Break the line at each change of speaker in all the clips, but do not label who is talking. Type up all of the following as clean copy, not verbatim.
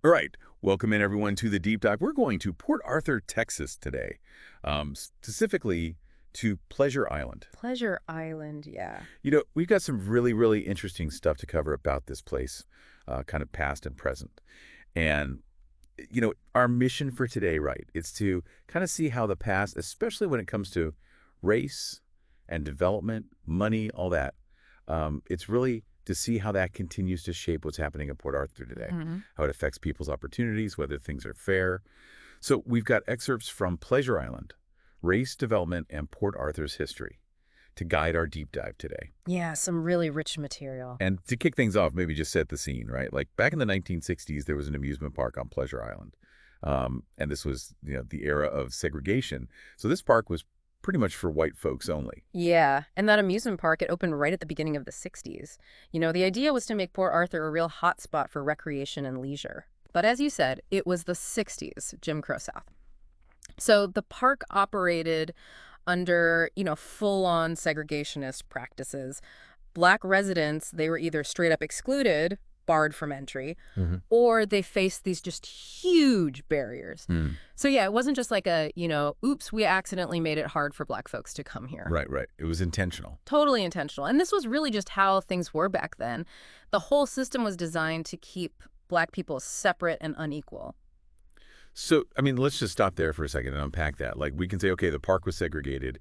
All right. Welcome in, everyone, to the deep dive. We're going to Port Arthur, Texas today, specifically to Pleasure Island.
Pleasure Island, yeah.
We've got some really, really interesting stuff to cover about this place, kind of past and present. And, our mission for today, right, is to kind of see how the past, especially when it comes to race and development, money, all that, it's really to see how that continues to shape what's happening at Port Arthur today,
hmm
how it affects people's opportunities, whether things are fair. So we've got excerpts from Pleasure Island, Race, Development, and Port Arthur's History to guide our deep dive today.
Yeah, some really rich material.
And to kick things off, maybe just set the scene, right? Like back in the 1960s, there was an amusement park on Pleasure Island. And this was, the era of segregation. So this park was pretty much for white folks only.
Yeah, and that amusement park, it opened right at the beginning of the 60s. The idea was to make Port Arthur a real hotspot for recreation and leisure. But as you said, it was the 60s, Jim Crow South. So the park operated under, full-on segregationist practices. Black residents, they were either straight up excluded, barred from entry,
Hmm.
or they faced these just huge barriers. So yeah, it wasn't just like oops, we accidentally made it hard for Black folks to come here.
Right, right. It was intentional.
Totally intentional. And this was really just how things were back then. The whole system was designed to keep Black people separate and unequal.
So, let's just stop there for a second and unpack that. Like, we can say, okay, the park was segregated,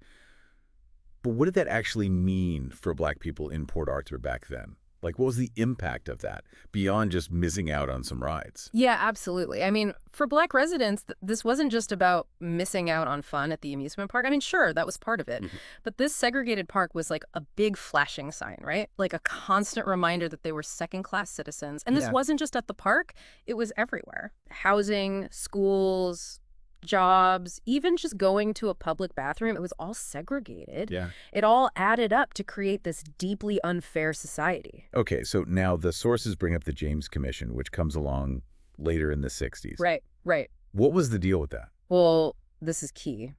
but what did that actually mean for Black people in Port Arthur back then? Like, what was the impact of that beyond just missing out on some rides?
Yeah, absolutely. I mean, for Black residents, this wasn't just about missing out on fun at the amusement park. I mean, sure, that was part of it.
Mhm.
But this segregated park was like a big flashing sign, right? Like a constant reminder that they were second-class citizens. And this
Yeah.
wasn't just at the park, it was everywhere. Housing, schools, jobs, even just going to a public bathroom, it was all segregated.
Yeah.
It all added up to create this deeply unfair society.
Okay, so now the sources bring up the James Commission, which comes along later in the 60s.
Right, right.
What was the deal with that?
Well, this is key.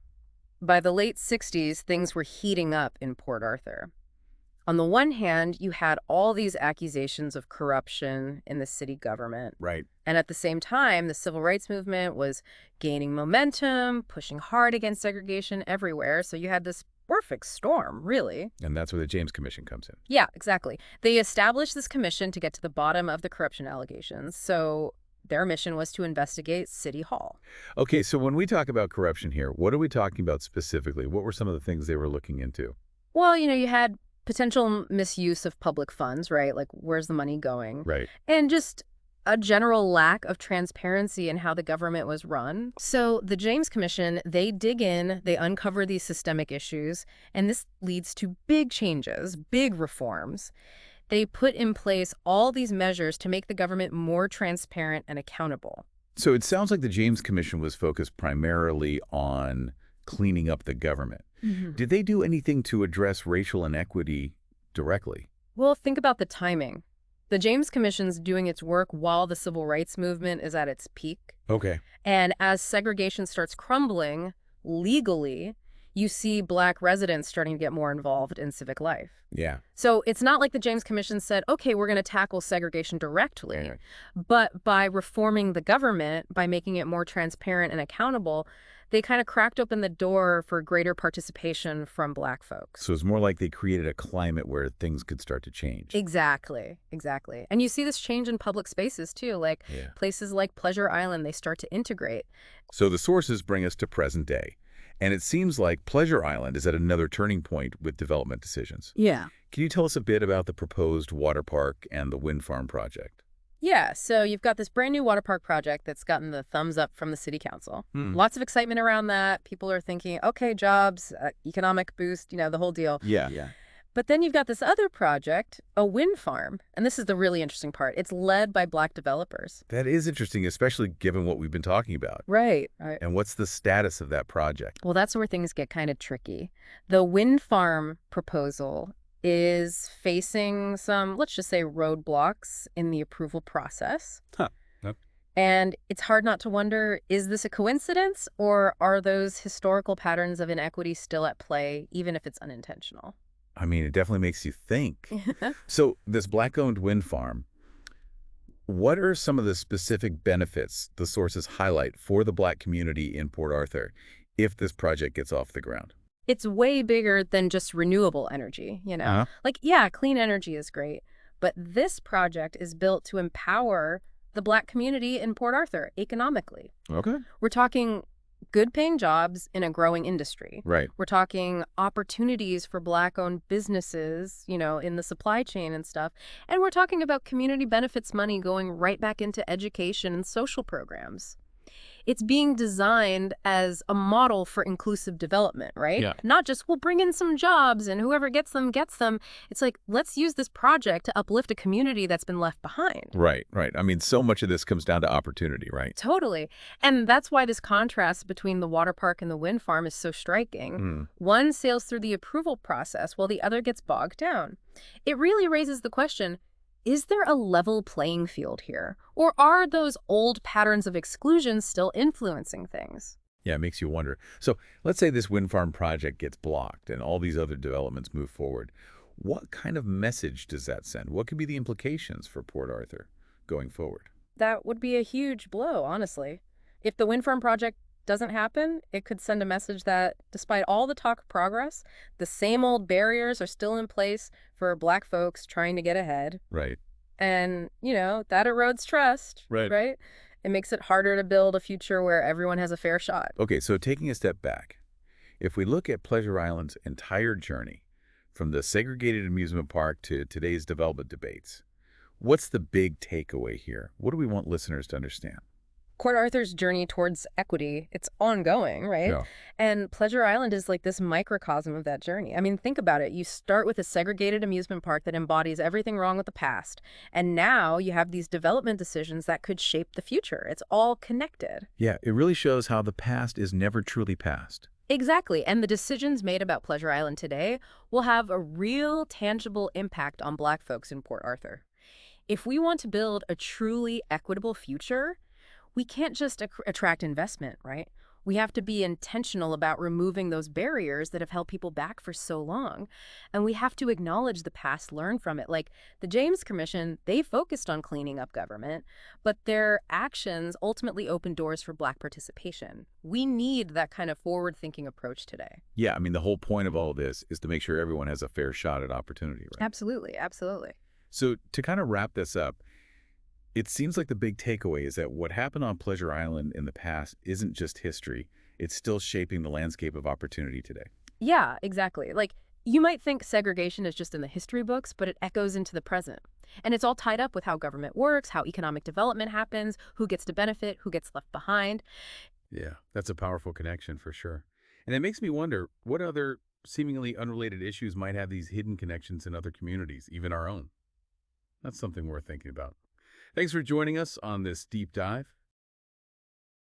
By the late 60s, things were heating up in Port Arthur. On the one hand, you had all these accusations of corruption in the city government.
Right.
And at the same time, the civil rights movement was gaining momentum, pushing hard against segregation everywhere. So you had this perfect storm, really.
And that's where the James Commission comes in.
Yeah, exactly. They established this commission to get to the bottom of the corruption allegations. So their mission was to investigate City Hall.
Okay, so when we talk about corruption here, what are we talking about specifically? What were some of the things they were looking into?
Well, you had potential misuse of public funds, right? Like, where's the money going?
Right.
And just a general lack of transparency in how the government was run. So the James Commission, they dig in, they uncover these systemic issues, and this leads to big changes, big reforms. They put in place all these measures to make the government more transparent and accountable.
So it sounds like the James Commission was focused primarily on cleaning up the government. Did they do anything to address racial inequity directly?
Well, think about the timing. The James Commission's doing its work while the civil rights movement is at its peak.
Okay.
And as segregation starts crumbling legally, you see Black residents starting to get more involved in civic life.
Yeah.
So it's not like the James Commission said, okay, we're going to tackle segregation directly.
Right.
But by reforming the government, by making it more transparent and accountable, they kind of cracked open the door for greater participation from Black folks.
So it's more like they created a climate where things could start to change.
Exactly, exactly. And you see this change in public spaces too, like
Yeah.
places like Pleasure Island, they start to integrate.
So the sources bring us to present day. And it seems like Pleasure Island is at another turning point with development decisions.
Yeah.
Can you tell us a bit about the proposed water park and the wind farm project?
Yeah, so you've got this brand new water park project that's gotten the thumbs up from the city council.
Hmm.
Lots of excitement around that. People are thinking, okay, jobs, economic boost, the whole deal.
Yeah.
But then you've got this other project, a wind farm. And this is the really interesting part. It's led by Black developers.
That is interesting, especially given what we've been talking about.
Right.
And what's the status of that project?
Well, that's where things get kind of tricky. The wind farm proposal is facing some, let's just say, roadblocks in the approval process.
Huh. Yep.
And it's hard not to wonder, is this a coincidence, or are those historical patterns of inequity still at play, even if it's unintentional?
It definitely makes you think. So this Black-owned wind farm, What are some of the specific benefits the sources highlight for the Black community in Port Arthur if this project gets off the ground?
It's way bigger than just renewable energy, you know?
Uh-huh.
Like, yeah, clean energy is great, but this project is built to empower the Black community in Port Arthur economically.
Okay.
We're talking good paying jobs in a growing industry.
Right.
We're talking opportunities for Black-owned businesses, in the supply chain and stuff. And we're talking about community benefits money going right back into education and social programs. It's being designed as a model for inclusive development, right?
Yeah.
Not just, we'll bring in some jobs and whoever gets them, gets them. It's like, let's use this project to uplift a community that's been left behind.
Right, right. I mean, so much of this comes down to opportunity, right?
Totally. And that's why this contrast between the water park and the wind farm is so striking.
Mm.
One sails through the approval process while the other gets bogged down. It really raises the question, is there a level playing field here? Or are those old patterns of exclusion still influencing things?
Yeah, it makes you wonder. So let's say this wind farm project gets blocked and all these other developments move forward. What kind of message does that send? What could be the implications for Port Arthur going forward?
That would be a huge blow, honestly. If the wind farm project doesn't happen, it could send a message that despite all the talk of progress, the same old barriers are still in place for Black folks trying to get ahead.
Right.
And, that erodes trust,
Right.
right? It makes it harder to build a future where everyone has a fair shot.
Okay, so taking a step back, if we look at Pleasure Island's entire journey, from the segregated amusement park to today's development debates, what's the big takeaway here? What do we want listeners to understand?
Port Arthur's journey towards equity, it's ongoing, right?
Yeah.
And Pleasure Island is like this microcosm of that journey. I mean, think about it. You start with a segregated amusement park that embodies everything wrong with the past. And now you have these development decisions that could shape the future. It's all connected.
Yeah, it really shows how the past is never truly past.
Exactly. And the decisions made about Pleasure Island today will have a real tangible impact on Black folks in Port Arthur. If we want to build a truly equitable future, we can't just attract investment, right? We have to be intentional about removing those barriers that have held people back for so long. And we have to acknowledge the past, learn from it. Like the James Commission, they focused on cleaning up government, but their actions ultimately opened doors for Black participation. We need that kind of forward-thinking approach today.
Yeah, I mean, the whole point of all this is to make sure everyone has a fair shot at opportunity, right?
Absolutely, absolutely.
So to kind of wrap this up, it seems like the big takeaway is that what happened on Pleasure Island in the past isn't just history. It's still shaping the landscape of opportunity today.
Yeah, exactly. Like, you might think segregation is just in the history books, but it echoes into the present. And it's all tied up with how government works, how economic development happens, who gets to benefit, who gets left behind.
Yeah, that's a powerful connection for sure. And it makes me wonder what other seemingly unrelated issues might have these hidden connections in other communities, even our own. That's something worth thinking about. Thanks for joining us on this deep dive.